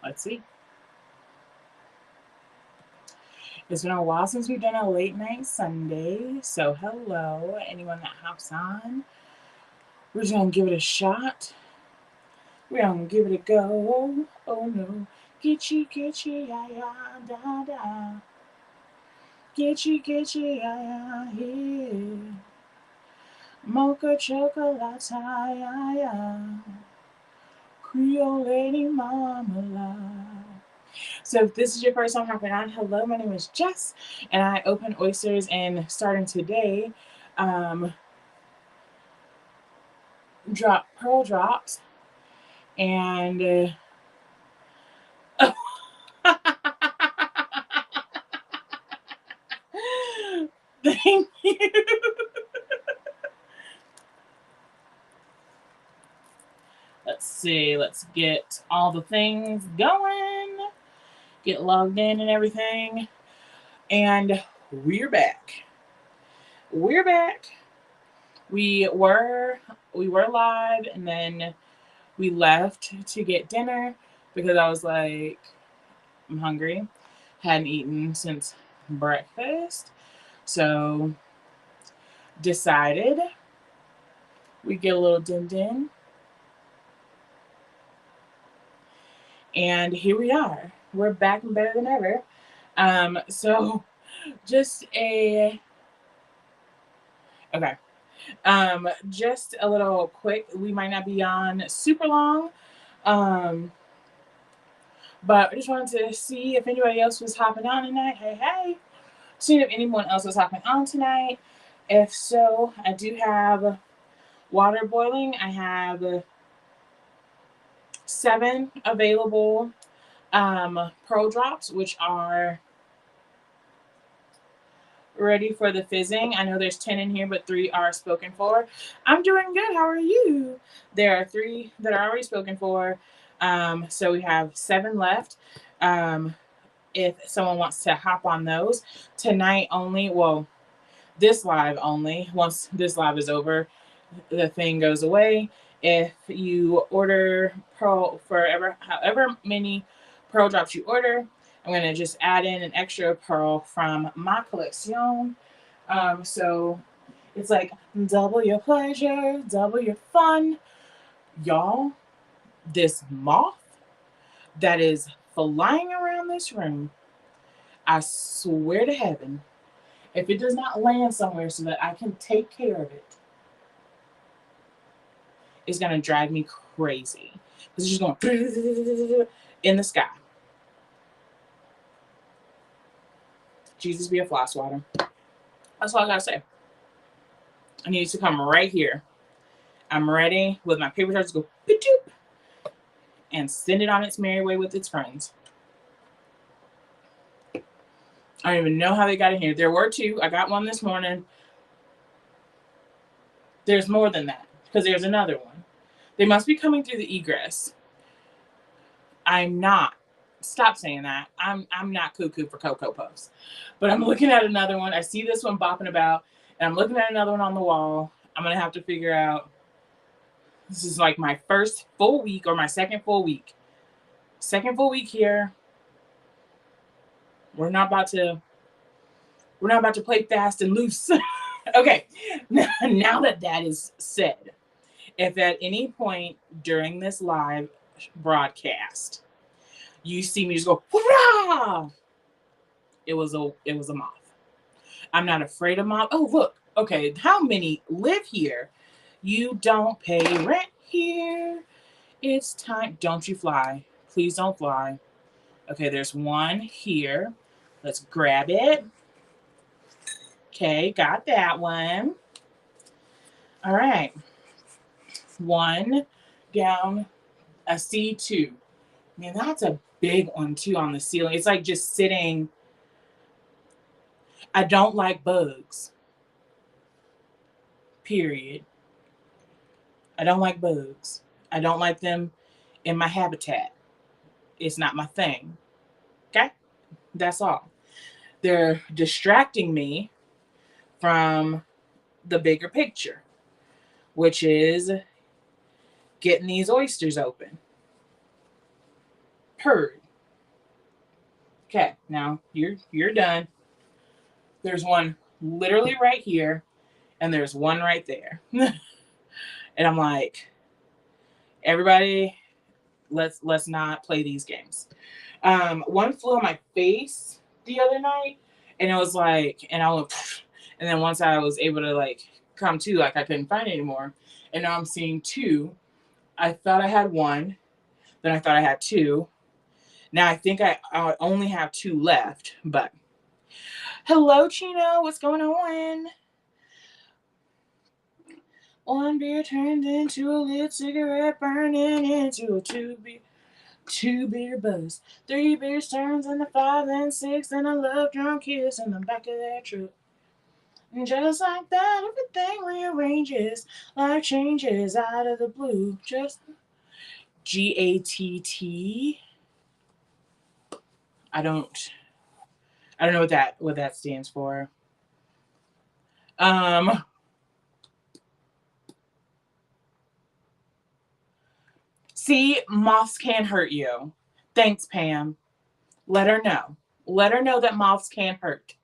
Let's see. It's been a while since we've done a late night Sunday. So hello, anyone that hops on. We're just gonna give it a shot. We're gonna give it a go. Oh no. Gitchy, ya ya, da da. Gitchy, ya ya, here. Mocha chocolate, ya ya. Creole lady marmalade. So if this is your first time hopping on, hello, my name is Jess, and I open oysters and starting today, um, drop pearl drops and thank you. Let's see, let's get all the things going, get logged in and everything, and we're back. We're back. We were we were live, and then we left to get dinner because I was like, I'm hungry. Hadn't eaten since breakfast. So decided we get a little din din. And here we are. We're back and better than ever. So just a okay. Just a little quick. We might not be on super long. Um, but I just wanted to see if anybody else was hopping on tonight. Hey, hey. Seeing if anyone else was hopping on tonight. If so, I do have water boiling. I have 7 available pearl drops, which are ready for the fizzing. I know there's 10 in here, but 3 are spoken for. I'm doing good. How are you? There are 3 that are already spoken for. So we have 7 left. If someone wants to hop on those tonight only, well, this live only. Once this live is over, the thing goes away. If you order pearl forever, however many pearl drops you order, I'm gonna just add in an extra pearl from my collection. So it's like double your pleasure, double your fun, y'all. This moth that is flying around this room, I swear to heaven, if it does not land somewhere so that I can take care of it, it's gonna drive me crazy. It's just going in the sky. Jesus be a fly swatter. That's all I gotta say. I need to come right here. I'm ready with my paper towels to go and send it on its merry way with its friends. I don't even know how they got in here. There were 2. I got one this morning. There's more than that because there's another one. They must be coming through the egress. I'm not. Stop saying that. I'm not cuckoo for Cocoa Puffs. But I'm looking at another one. I see this one bopping about, and I'm looking at another one on the wall. I'm going to have to figure out. This is like my first full week or my second full week. Second full week here. We're not about to play fast and loose. Okay. Now that is said, if at any point during this live broadcast you see me just go, hurrah! It was a moth. I'm not afraid of moths. Oh, look. Okay, how many live here? You don't pay rent here. It's time. Don't you fly. Please don't fly. Okay, there's one here. Let's grab it. Okay, got that one. All right. One down, a C2. Man, that's a big one too on the ceiling. It's like just sitting. I don't like bugs. Period. I don't like bugs. I don't like them in my habitat. It's not my thing. Okay? That's all. They're distracting me from the bigger picture, which is getting these oysters open. Heard. Okay, now you're done. There's one literally right here, and there's one right there. And I'm like, everybody, let's not play these games. One flew on my face the other night, and it was like, and I went, and then once I was able to like come to, like I couldn't find it anymore, and now I'm seeing two. I thought I had one, then I thought I had two. Now I think I only have two left, but hello, Chino, what's going on? One beer turned into a lit cigarette, burning into a two beer buzz. 3 beers turns into 5 and 6, and a love drunk kiss in the back of that truck. And just like that, everything rearranges, life changes out of the blue. Just GATT. I don't know what that stands for. See, moths can't hurt you. Thanks, Pam. Let her know. Let her know that moths can't hurt.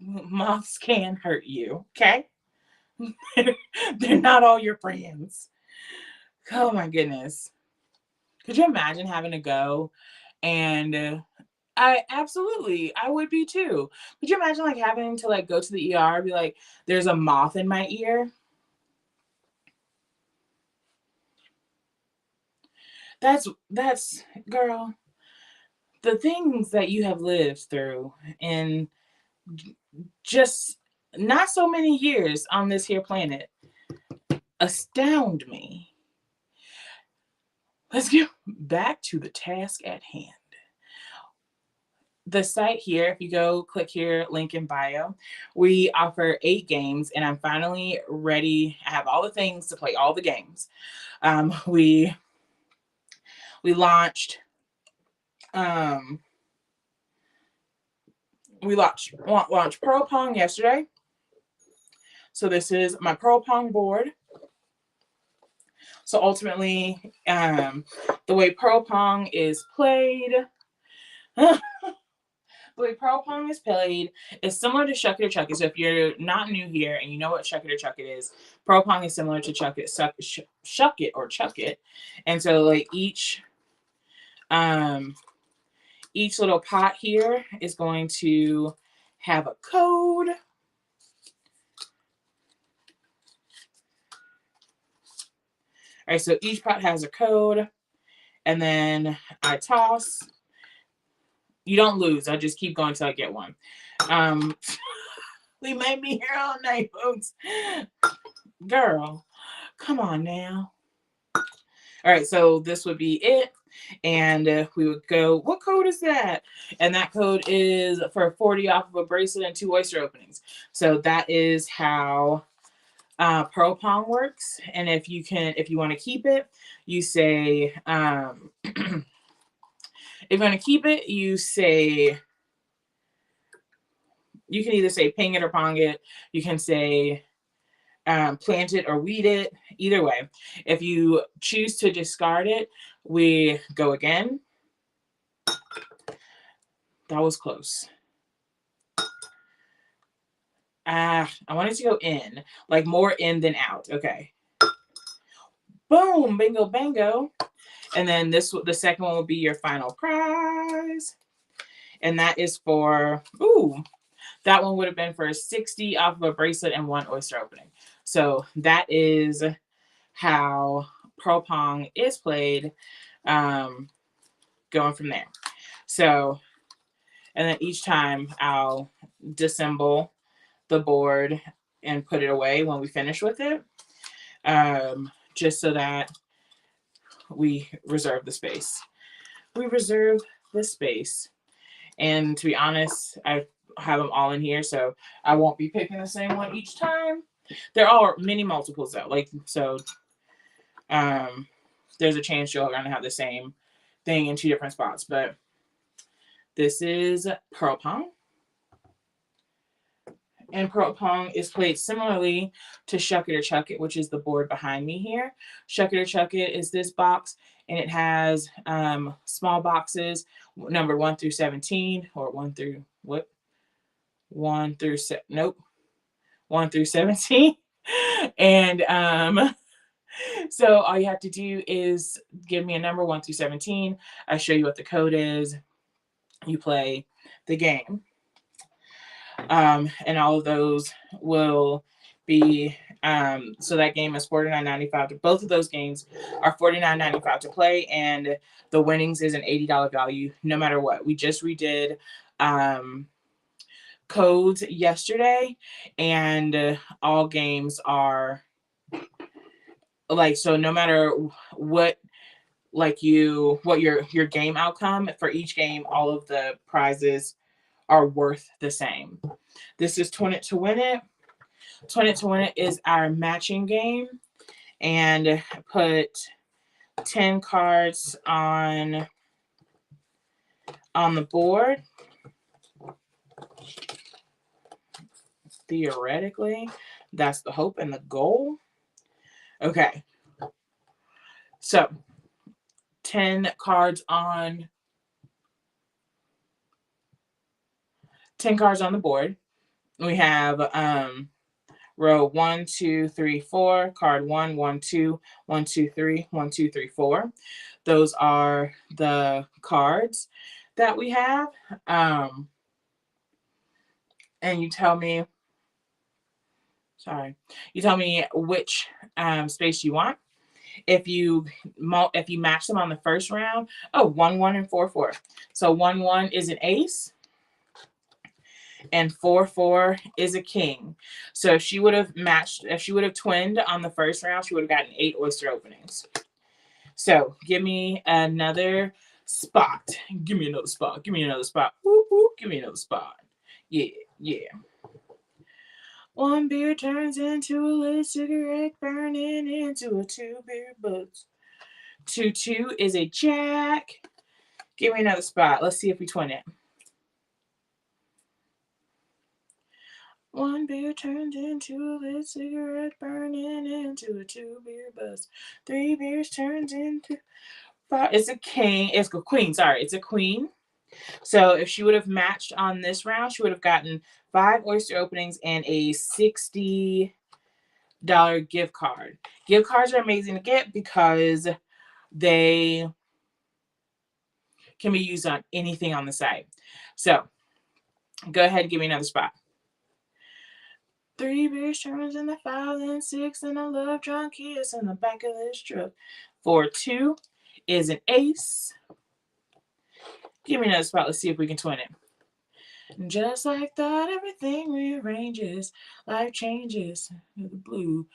Moths can hurt you, okay? They're not all your friends. Oh my goodness. Could you imagine having to go and I would be too. Could you imagine like having to like go to the ER and be like, there's a moth in my ear? That's girl, the things that you have lived through in just not so many years on this here planet astound me. Let's get back to the task at hand. The site here, if you go click here, link in bio, we offer 8 games, and I'm finally ready. I have all the things to play all the games. We launched Pearl Pong yesterday. So this is my Pearl Pong board. So ultimately, the way Pearl Pong is played, the way Pearl Pong is played is similar to Shuck It or Chuck It. So if you're not new here and you know what Shuck It or Chuck It is, Pearl Pong is similar to Shuck It or Chuck It. And so like each little pot here is going to have a code. All right, so each pot has a code, and then I toss. You don't lose. I just keep going until I get one. We might be here all night, folks. Girl, come on now. All right, so this would be it. And we would go, what code is that? And that code is for 40 off of a bracelet and 2 oyster openings. So that is how Pearl Pong works. And if you want to keep it, you say, if you want to keep it, you say, you can either say ping it or pong it. You can say plant it or weed it. Either way. If you choose to discard it, we go again. That was close. I wanted to go in, like more in than out. Okay. Boom, bingo, bango. And then the second one will be your final prize. And that is for, that one would have been for 60 off of a bracelet and 1 oyster opening. So that is how Pearl Pong is played, going from there. So, and then each time I'll disassemble the board and put it away when we finish with it, just so that we reserve the space. We reserve the space. And to be honest, I have them all in here, so I won't be picking the same one each time. There are mini multiples though, like so. There's a chance you're gonna have the same thing in 2 different spots, but this is Pearl Pong, And Pearl Pong is played similarly to Shuck It or Chuck It, which is the board behind me here. Shuck It or Chuck It is this box, and it has small boxes numbered 1 through 17, or 1 through, what? 1 through, nope, 1 through 17. And so all you have to do is give me a number 1 through 17. I show you what the code is. You play the game. And all of those will be, so that game is $49.95. Both of those games are $49.95 to play, and the winnings is an $80 value no matter what. We just redid codes yesterday, and all games are like, so no matter what, like what your game outcome for each game, all of the prizes are worth the same. This is Twin It to Win It. Twin It to Win It is our matching game, and put 10 cards on the board. Theoretically, that's the hope and the goal. Okay. So 10 cards on the board. We have row 1, 2, 3, 4, card 1, 1, 2, 1, 2, 3, 1, 2, 3, 4. Those are the cards that we have. And you tell me which space you want. If you match them on the first round, 1, 1, and 4, 4. So 1, 1 is an ace, and 4, 4 is a king. So if she would have twinned on the first round, she would have gotten 8 oyster openings. So give me another spot. Give me another spot. Give me another spot. Whoop, whoop. Give me another spot. Yeah, yeah. One beer turns into a lit cigarette, burning into a 2 beer buzz. 2, 2 is a jack. Give me another spot. Let's see if we twin it. One beer turns into a lit cigarette, burning into a 2 beer buzz. 3 beers turns into 5. It's a king. It's a queen. Sorry, it's a queen. So if she would have matched on this round, she would have gotten 5 oyster openings and a $60 gift card. Gift cards are amazing to get because they can be used on anything on the site. So go ahead and give me another spot. 3 beers turns into 5 and 6 and a love drunk kiss in the back of this truck. 4, 2 is an ace. Give me another spot. Let's see if we can twin it. Just like that, everything rearranges. Life changes. The blue.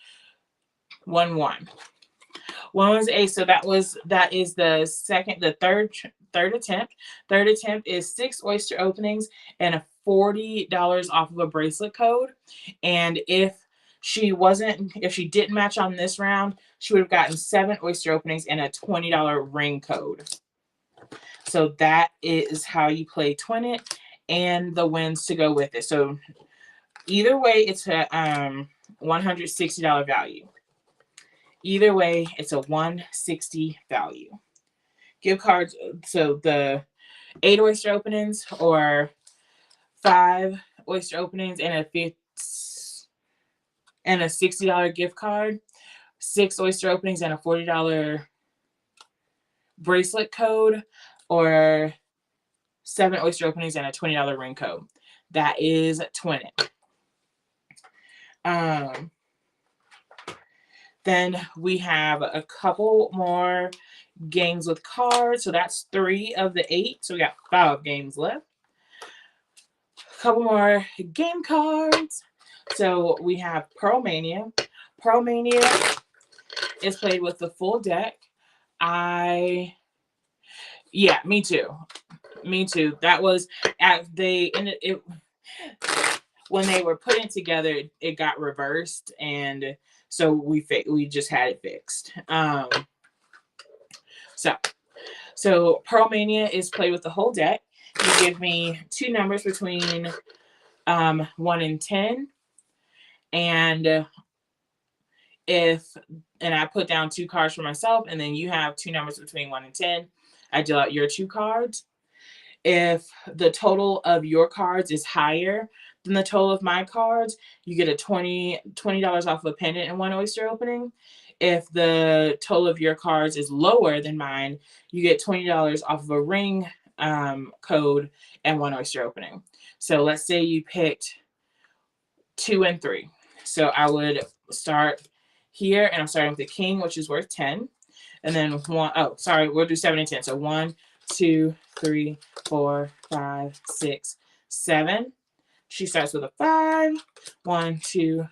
1, 1. 1 was ace, so that is the third attempt. Third attempt is 6 oyster openings and a $40 off of a bracelet code. And if she didn't match on this round, she would have gotten 7 oyster openings and a $20 ring code. So that is how you play Twin It, and the wins to go with it. So either way, it's a $160 value. Either way, it's a $160 value. Gift cards, so the 8 oyster openings or 5 oyster openings and a $60 gift card, 6 oyster openings and a $40 bracelet code, or 7 oyster openings and a $20 ring code. That is Twin It. Then we have a couple more games with cards. So that's 3 of the 8. So we got 5 games left. A couple more game cards. So we have Pearl Mania. Pearl Mania is played with the full deck. Yeah, me too. Me too. That was when they were putting it together, it got reversed, and so we just had it fixed. So Pearl Mania is played with the whole deck. You give me 2 numbers between 1 and 10. And I put down 2 cards for myself, and then you have 2 numbers between 1 and 10. I deal out your 2 cards. If the total of your cards is higher than the total of my cards, you get a $20 off of a pendant and 1 oyster opening. If the total of your cards is lower than mine, you get $20 off of a ring code and 1 oyster opening. So let's say you picked 2 and 3. So I would start here, and I'm starting with the king, which is worth 10. And then we'll do 7 and 10. So 1, 2, 3, 4, 5, 6, 7. She starts with a 5. 1, 2,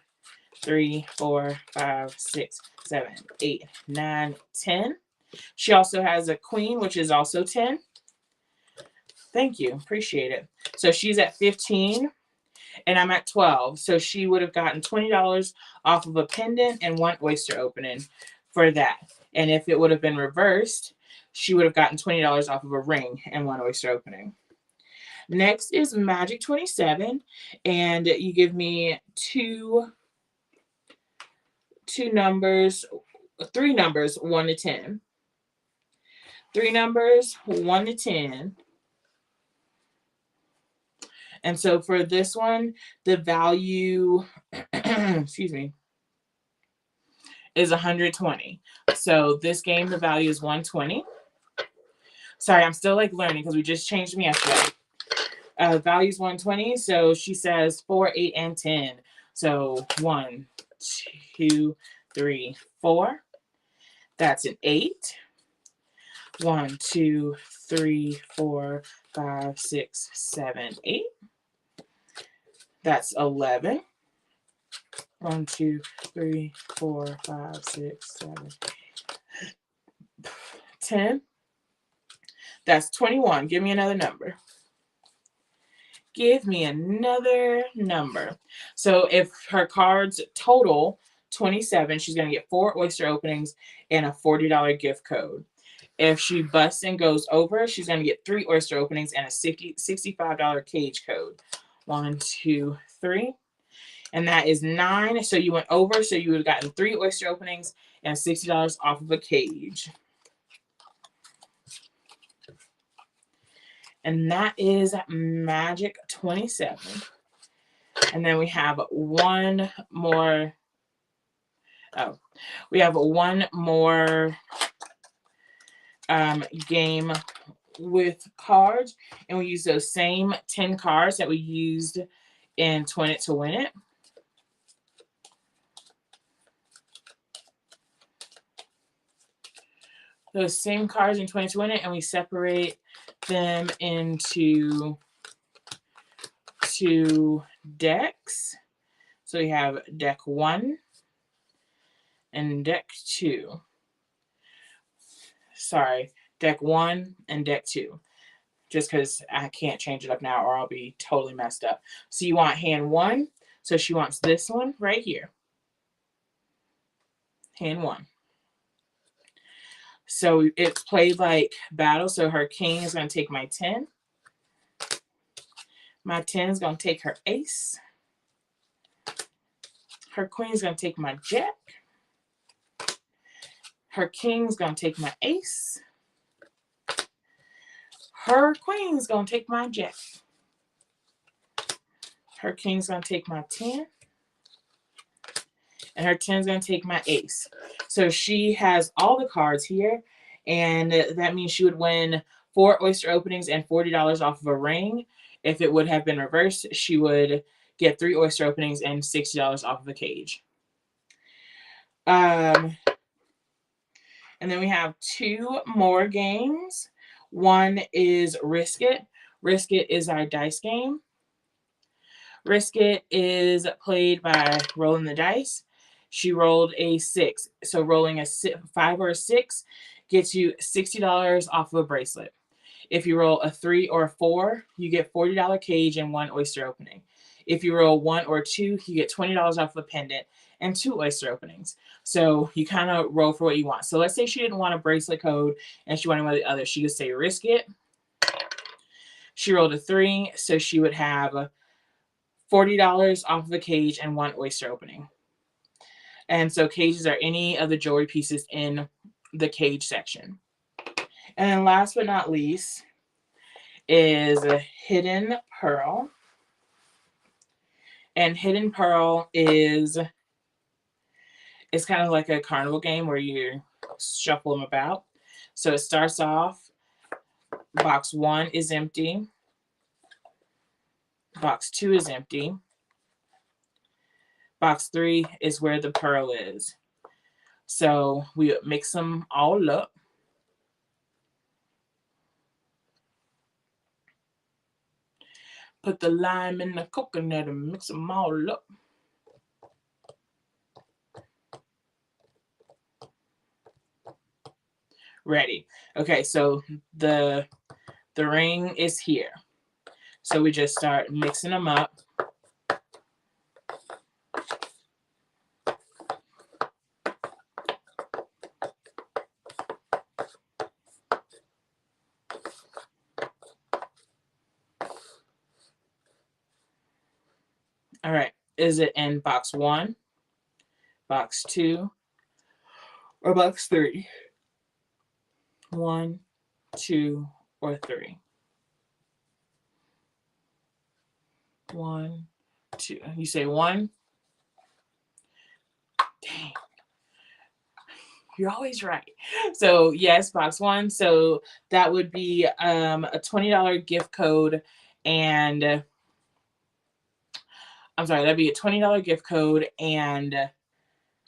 3, 4, 5, 6, 7, 8, 9, 10. She also has a queen, which is also 10. Thank you. Appreciate it. So she's at 15. And I'm at 12. So she would have gotten $20 off of a pendant and 1 oyster opening for that. And if it would have been reversed, she would have gotten $20 off of a ring and 1 oyster opening. Next is Magic 27. And you give me 3 numbers, 1 to 10. 3 numbers, 1 to 10. And so for this one, the value, excuse me, is 120. So this game, the value is 120. Sorry, I'm still like learning because we just changed them yesterday. Value is 120. So she says 4, 8, and 10. So 1, 2, 3, 4. That's an 8. 1, 2, 3, 4, 5, 6, 7, 8. That's 11. 1, 2, 3, 4, 5, 6, 7, 10. That's 21. Give me another number. Give me another number. So if her cards total 27, she's going to get 4 oyster openings and a $40 gift code. If she busts and goes over, she's going to get 3 oyster openings and a $65 cage code. 1, 2, 3. And that is 9. So you went over, so you would have gotten 3 oyster openings and $60 off of a cage. And that is Magic 27. And then we have one more. We have one more game with cards. And we use those same 10 cards that we used in Twin It to Win It. Those same cards in 20 to Win It, and we separate them into 2 decks. So we have deck 1 and deck 2. Sorry, deck 1 and deck 2. Just because I can't change it up now or I'll be totally messed up. So you want hand 1. So she wants this one right here. Hand 1. So it's played like battle. So her king is going to take my 10. My 10 is going to take her ace. Her queen is going to take my jack. Her king is going to take my ace. Her queen is going to take my jack. Her king is going to take my 10. And her 10 is going to take my ace. So she has all the cards here. And that means she would win 4 oyster openings and $40 off of a ring. If it would have been reversed, she would get 3 oyster openings and $60 off of a cage. And then we have 2 more games. One is Risk It. Risk It is our dice game. Risk It is played by rolling the dice. She rolled a 6. So rolling a 5 or a 6 gets you $60 off of a bracelet. If you roll a 3 or a 4, you get $40 cage and 1 oyster opening. If you roll 1 or 2, you get $20 off of a pendant and 2 oyster openings. So you kind of roll for what you want. So let's say she didn't want a bracelet code and she wanted one of the others. She could say Risk It. She rolled a 3, so she would have $40 off of a cage and 1 oyster opening. And so cages are any of the jewelry pieces in the cage section. And then last but not least is a hidden pearl. And hidden pearl is, it's kind of like a carnival game where you shuffle them about. So it starts off, box 1 is empty. Box 2 is empty. Box 3 is where the pearl is. So we mix them all up. Put the lime in the coconut and mix them all up. Ready. Okay, so the ring is here. So we just start mixing them up. All right. Is it in box 1, box 2, or box 3? 1, 2, or 3? 1, 2. You say 1? Dang. You're always right. So yes, box 1. So that would be a $20 gift code, and I'm sorry, that'd be a $20 gift code and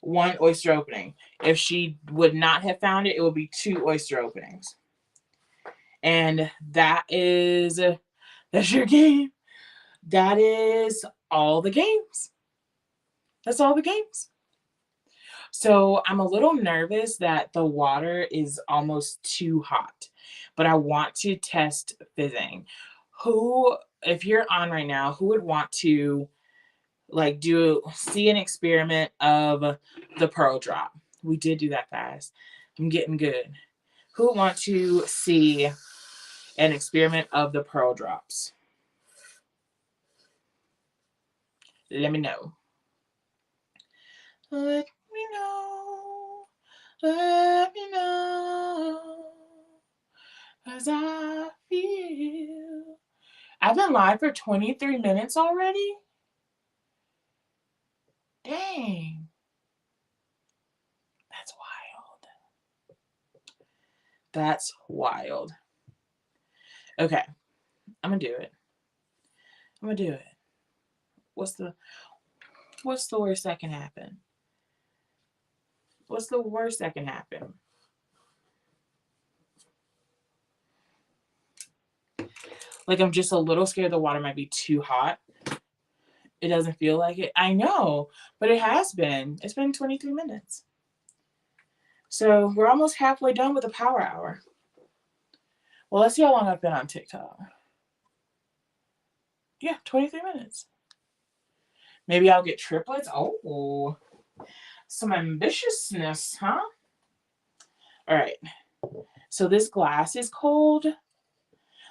1 oyster opening. If she would not have found it, it would be 2 oyster openings. And that's your game. That is all the games. That's all the games. So I'm a little nervous that the water is almost too hot, but I want to test fizzing. Who, if you're on right now, who would want to like see an experiment of the pearl drop? We did do that fast. I'm getting good. Who would want to see an experiment of the pearl drops? Let me know. Let me know. Let me know. As I feel. I've been live for 23 minutes already? Dang. That's wild. That's wild. Okay. I'm gonna do it. I'm gonna do it. What's the worst that can happen? What's the worst that can happen? Like, I'm just a little scared the water might be too hot. It doesn't feel like it. I know, but it has been. It's been 23 minutes. So we're almost halfway done with the power hour. Well, let's see how long I've been on TikTok. Yeah, 23 minutes. Maybe I'll get triplets. Oh, some ambitiousness, huh? All right. So this glass is cold.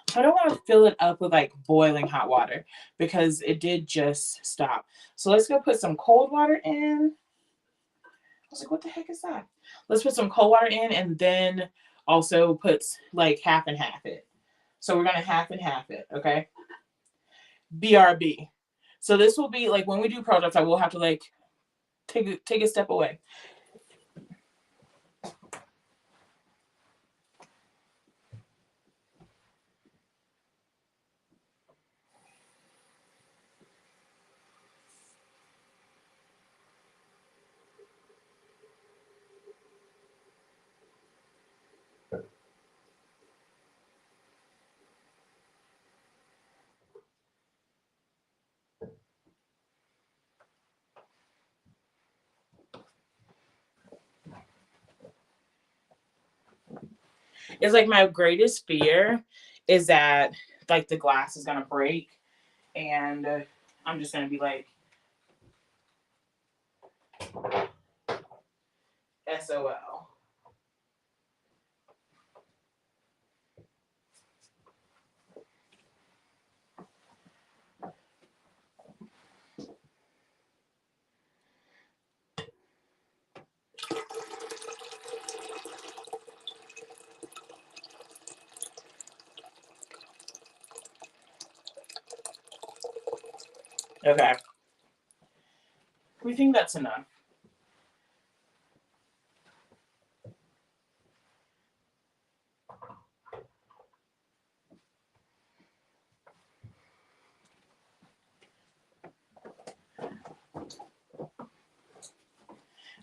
So I don't want to fill it up with like boiling hot water because it did just stop. So let's go put some cold water in. I was like, what the heck is that? Let's put some cold water in and then also put like half and half it. So we're going to half and half it, okay? BRB. So this will be like when we do projects, I will have to like take a step away. It's like my greatest fear is that like the glass is gonna break, and I'm just gonna be like SOL. Okay. We think that's enough.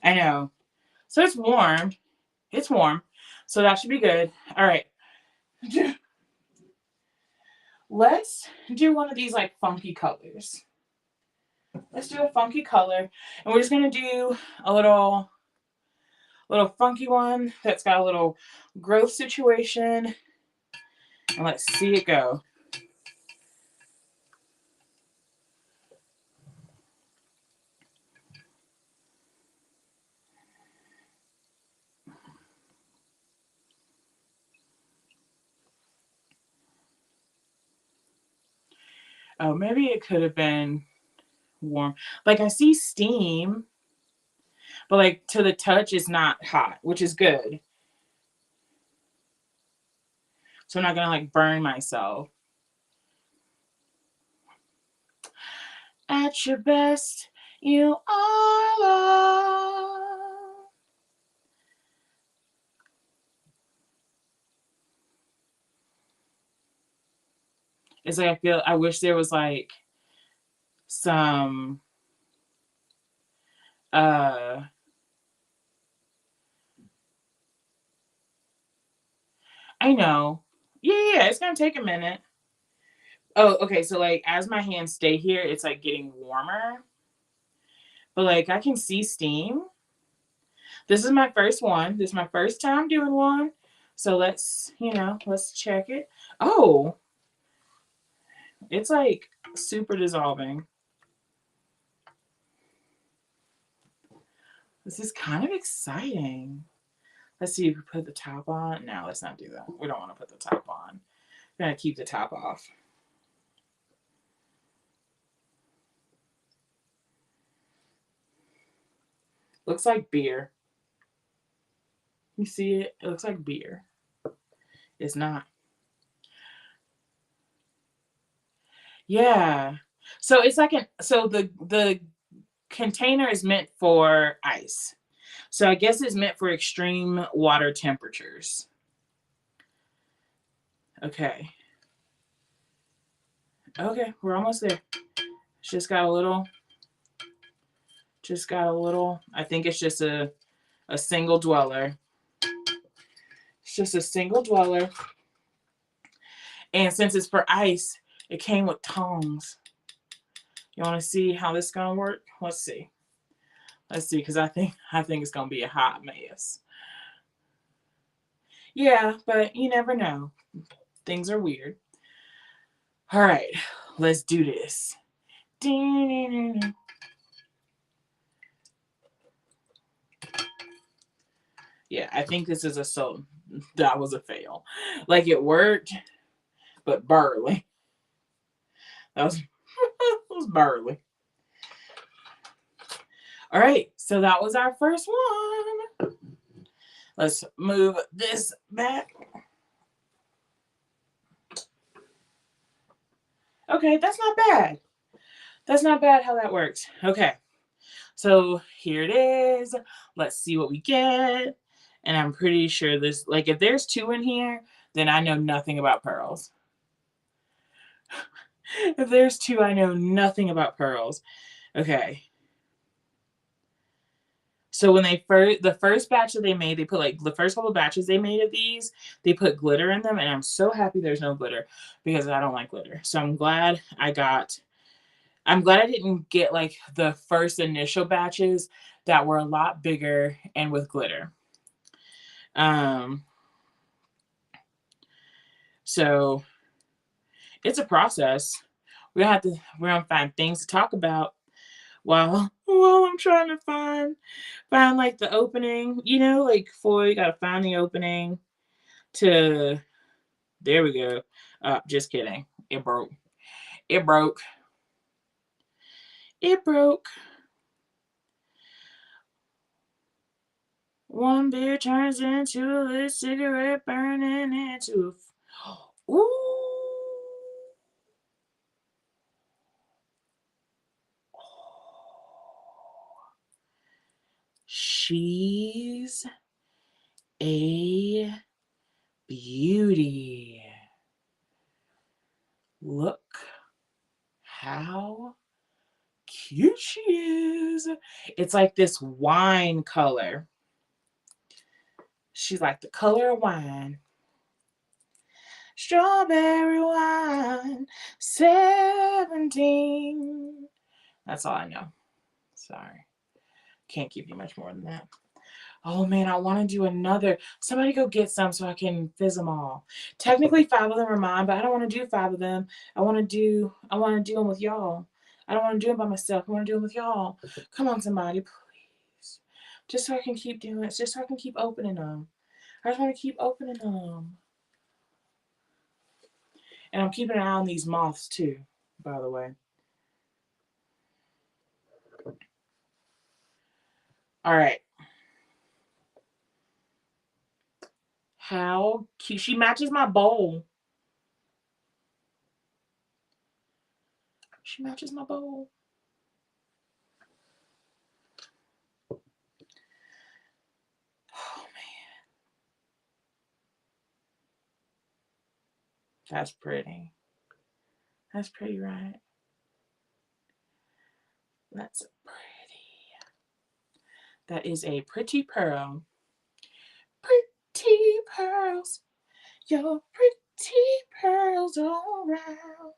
I know. So it's warm. It's warm. So that should be good. All right. Let's do one of these like funky colors. Let's do a funky color. And we're just going to do a little funky one that's got a little growth situation. And let's see it go. Oh, maybe it could have been warm. Like I see steam, but like to the touch it's not hot, which is good. So I'm not gonna like burn myself. At your best, you are love. It's like I wish there was like some uh I know. Yeah, it's gonna take a minute. Oh, okay. So like as my hands stay here, it's like getting warmer. But like I can see steam. This is my first one. This is my first time doing one. So let's check it. Oh, it's like super dissolving. This is kind of exciting. Let's see if we put the top on. No, let's not do that. We don't want to put the top on. We're going to keep the top off. Looks like beer. You see it? It looks like beer. It's not. Yeah. So it's like the container is meant for ice. So I guess it's meant for extreme water temperatures. Okay. Okay, we're almost there. Just got a little. I think it's just a single dweller. It's just a single dweller. And since it's for ice, it came with tongs. You want to see how this is gonna work? Let's see. Because I think it's gonna be a hot mess. Yeah, but you never know. Things are weird. All right, let's do this. Yeah, I think this is that was a fail. Like it worked, but barely. That was barely. All right, so that was our first one. Let's move this back. Okay, that's not bad. That's not bad how that works. Okay, so here it is. Let's see what we get. And I'm pretty sure this, like, if there's two in here, then I know nothing about pearls. If there's two, I know nothing about pearls. Okay. So when the first batch that they made, they put like the first couple of batches they made of these, they put glitter in them, and I'm so happy there's no glitter because I don't like glitter. So I'm glad I didn't get like the first initial batches that were a lot bigger and with glitter. So it's a process. We're gonna find things to talk about while I'm trying to find like the opening, like foil, you gotta find the opening to there we go. Just kidding. It broke. It broke. It broke. One beer turns into a lit cigarette burning into a ooh. She's a beauty. Look how cute she is. It's like this wine color. She's like the color of wine. Strawberry wine, 17. That's all I know. Sorry. Can't give you much more than that. Oh man, I want to do another. Somebody go get some so I can fizz them all. Technically 5 of them are mine, but I don't want to do 5 of them. I want to do them with y'all. I don't want to do them by myself. I want to do them with y'all. Come on, somebody, please. Just so I can keep doing it. Just so I can keep opening them. I just want to keep opening them. And I'm keeping an eye on these moths too, by the way. All right. How cute. She matches my bowl. She matches my bowl. Oh, man. That's pretty. That's pretty, right? That's pretty. That is a pretty pearl. Pretty pearls. Your pretty pearls all around.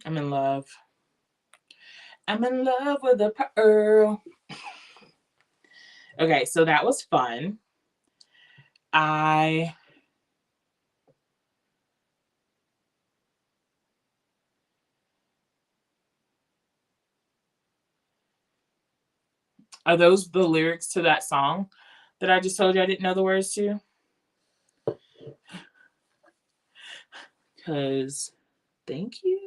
I'm in love. I'm in love with a pearl. Okay, so that was fun. Are those the lyrics to that song that I just told you I didn't know the words to? Because, thank you.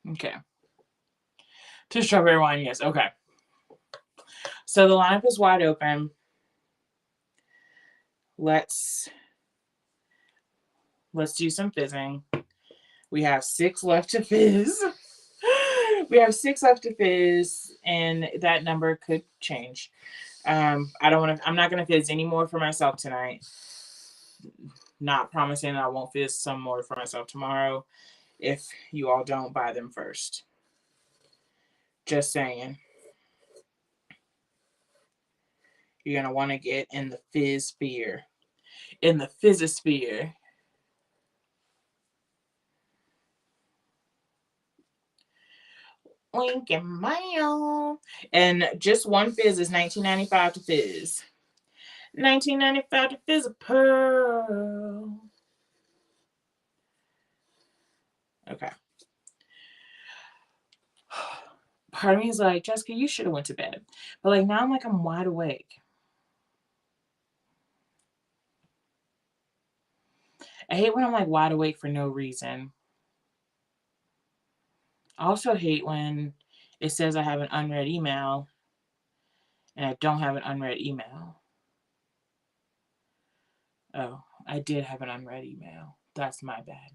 Okay. To strawberry wine, yes. Okay. So the lineup is wide open. Let's do some fizzing. We have 6 left to fizz. We have 6 left to fizz, and that number could change. I'm not gonna fizz any more for myself tonight. Not promising I won't fizz some more for myself tomorrow if you all don't buy them first. Just saying. You're gonna want to get in the fizz sphere. In the fizzosphere. Link in mail. And just one fizz is $19.95 to fizz. $19.95 to fizz a pearl. Okay. Part of me is like, Jessica, you should have went to bed. But like now I'm wide awake. I hate when I'm like wide awake for no reason. I also hate when it says I have an unread email and I don't have an unread email. Oh, I did have an unread email. That's my bad.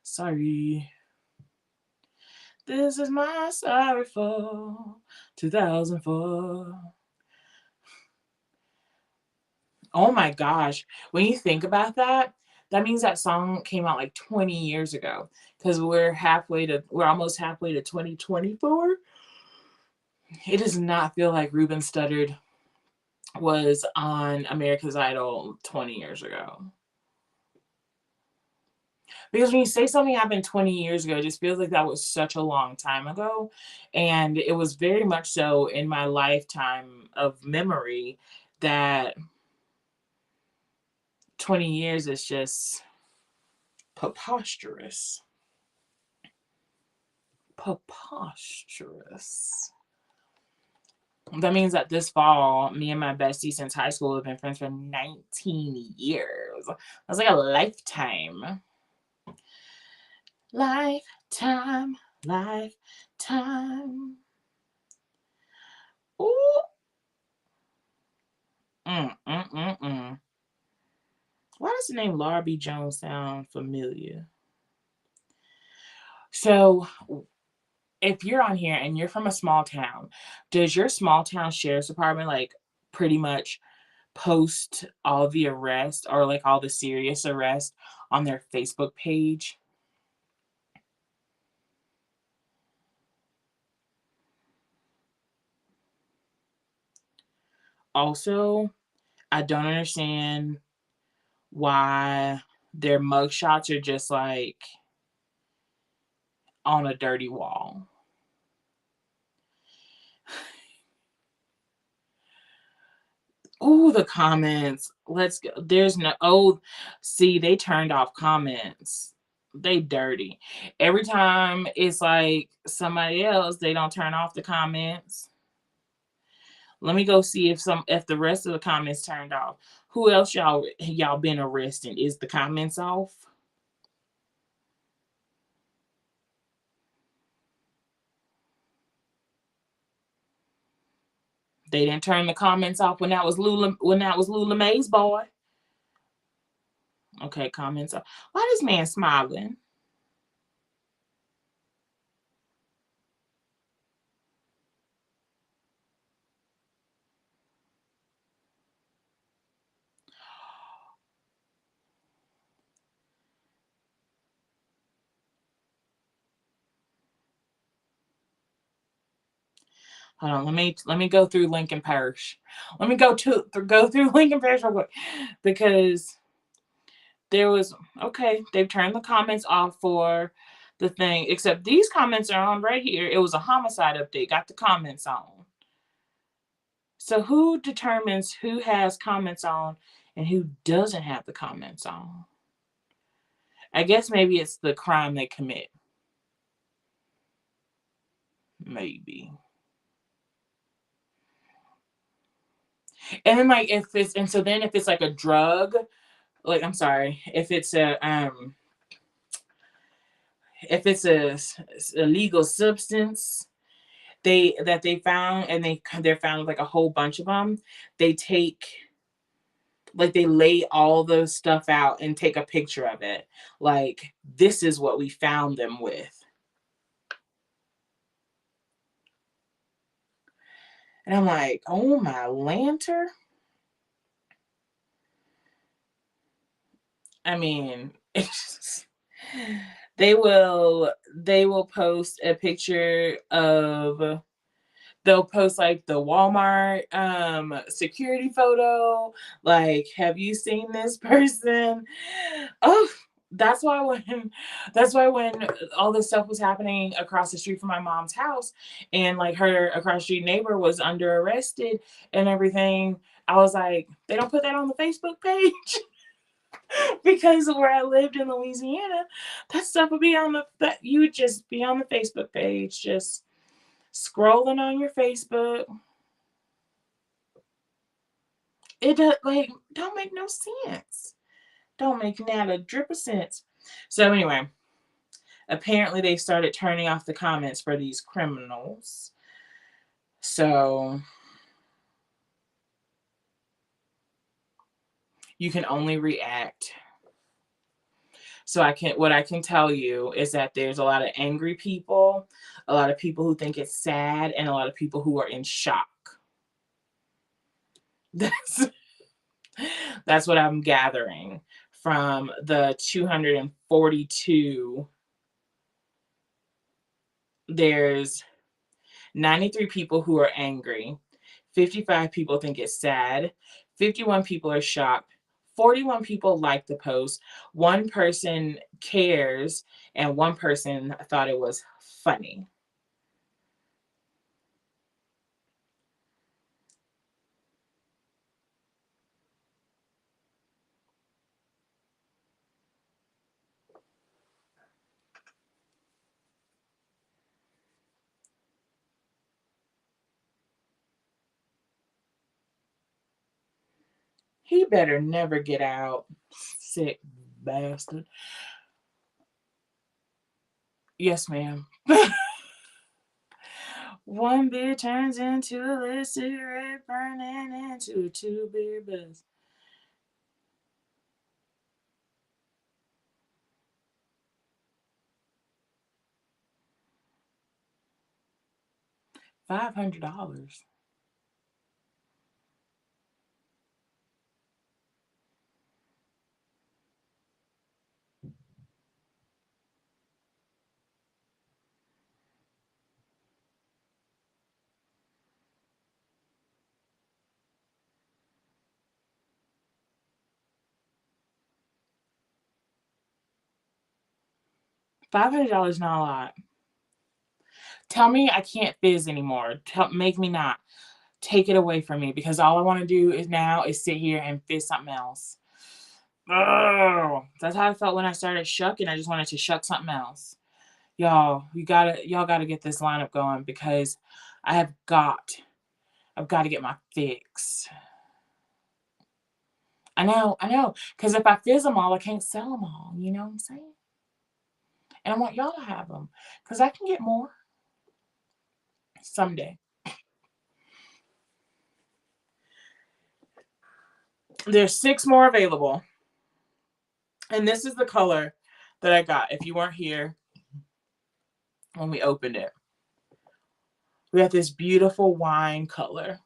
Sorry. This is my sorry for 2004. Oh my gosh. When you think about that, that means that song came out like 20 years ago because we're almost halfway to 2024. It does not feel like Ruben Studdard was on America's Idol 20 years ago. Because when you say something happened 20 years ago, it just feels like that was such a long time ago. And it was very much so in my lifetime of memory that 20 years is just preposterous. Preposterous. That means that this fall, me and my bestie since high school have been friends for 19 years. That's like a lifetime. Lifetime, lifetime. Ooh. Mm. Why does the name Laura B. Jones sound familiar? So, if you're on here and you're from a small town, does your small town sheriff's department like pretty much post all the arrests or like all the serious arrests on their Facebook page? Also, I don't understand why their mugshots are just like on a dirty wall. Oh, the comments. Let's go. There's no, oh, see, they turned off comments. They dirty. Every time it's like somebody else, they don't turn off the comments. Let me go see if the rest of the comments turned off. Who else y'all been arresting? Is the comments off? They didn't turn the comments off when that was Lula Mae's boy. Okay, comments off. Why this man smiling? Hold on, let me go through Lincoln Parish. Let me go through Lincoln Parish real quick because there was okay. They've turned the comments off for the thing, except these comments are on right here. It was a homicide update. Got the comments on. So who determines who has comments on and who doesn't have the comments on? I guess maybe it's the crime they commit. Maybe. And then like if it's like a drug, like I'm sorry, if it's a illegal substance they found and they're found with like a whole bunch of them, they take like they lay all those stuff out and take a picture of it. Like this is what we found them with. And I'm like, oh my lantern. I mean, it's they will post a picture of they'll post like the Walmart security photo, like have you seen this person? Oh, that's why when that's why when all this stuff was happening across the street from my mom's house and like her across the street neighbor was under arrested and everything, I was like, they don't put that on the Facebook page. Because where I lived in Louisiana, that stuff would be on that you would just be on the Facebook page, just scrolling on your Facebook. It does like don't make no sense. Don't make not a drip of sense. So anyway, apparently they started turning off the comments for these criminals. So you can only react. So what I can tell you is that there's a lot of angry people, a lot of people who think it's sad, and a lot of people who are in shock. That's that's what I'm gathering from the 242. There's 93 people who are angry. 55 people think it's sad. 51 people are shocked. 41 people liked the post. One person cares, and one person thought it was funny. He better never get out. Sick bastard. Yes, ma'am. One beer turns into a lit cigarette burning into a 2 beer buzz. $500. $500 not a lot. Tell me I can't fizz anymore. Make me not. Take it away from me because all I want to do is sit here and fizz something else. Oh, that's how I felt when I started shucking. I just wanted to shuck something else. Y'all gotta get this lineup going because I have got I've got to get my fix. I know. Because if I fizz them all, I can't sell them all. You know what I'm saying? And I want y'all to have them because I can get more someday. There's 6 more available. And this is the color that I got. If you weren't here when we opened it, we got this beautiful wine color.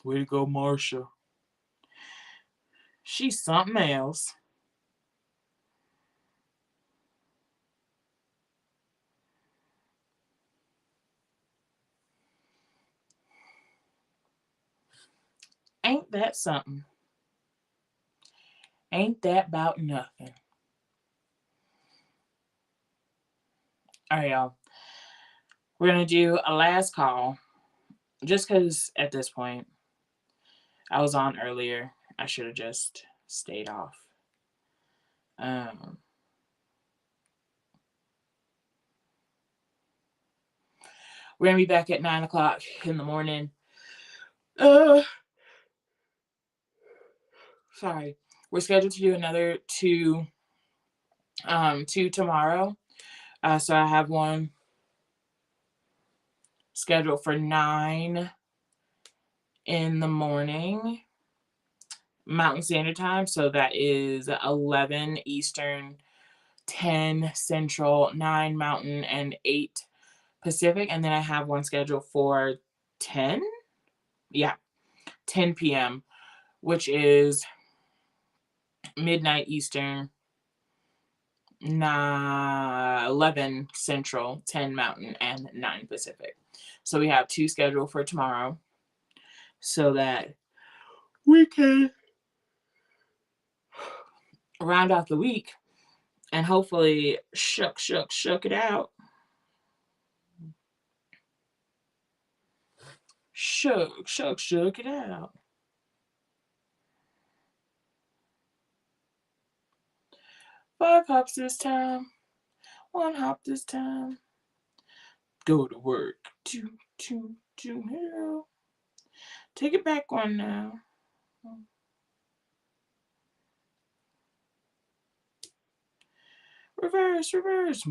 Way to go, Marsha. She's something else. Ain't that something? Ain't that about nothing? All right, y'all. We're going to do a last call. Just because at this point, I was on earlier. I should have just stayed off. Um, we're going to be back at 9 o'clock in the morning. Sorry. We're scheduled to do another 2 tomorrow. So I have one scheduled for 9 in the morning Mountain Standard Time. So that is 11 Eastern, 10 Central, 9 Mountain, and 8 Pacific. And then I have one scheduled for 10? Yeah, 10 p.m., which is midnight Eastern, 11 Central, 10 Mountain, and 9 Pacific. So we have 2 scheduled for tomorrow so that we can round out the week and hopefully shuck it out. Shuck it out. 5 hops this time. 1 hop this time. Go to work. 2, 2, 2, hero. Take it back 1 now. Reverse. Reverse.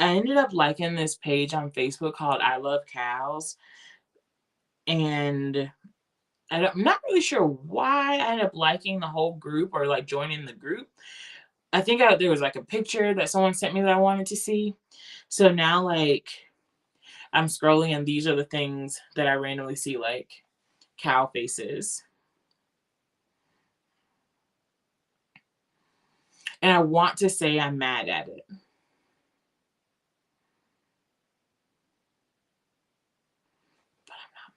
I ended up liking this page on Facebook called I Love Cows. And I'm not really sure why I ended up liking the whole group or like joining the group. I think there was like a picture that someone sent me that I wanted to see. So now like I'm scrolling and these are the things that I randomly see, like cow faces. And I want to say I'm mad at it. But I'm not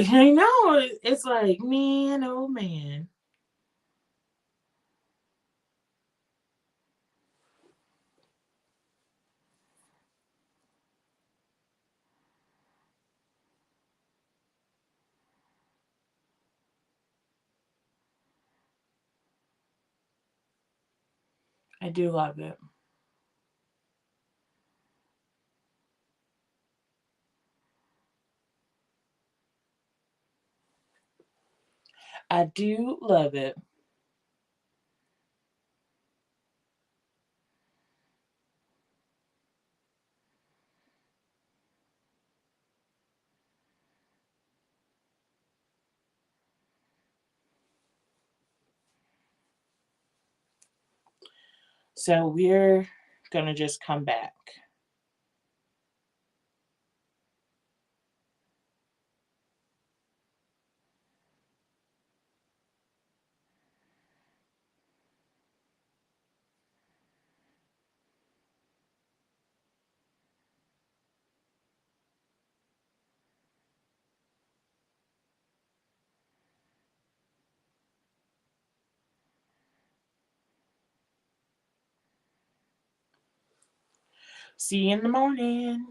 mad at it. I know. It's like, man, oh man. I do love it. I do love it. So we're going to just come back. See you in the morning.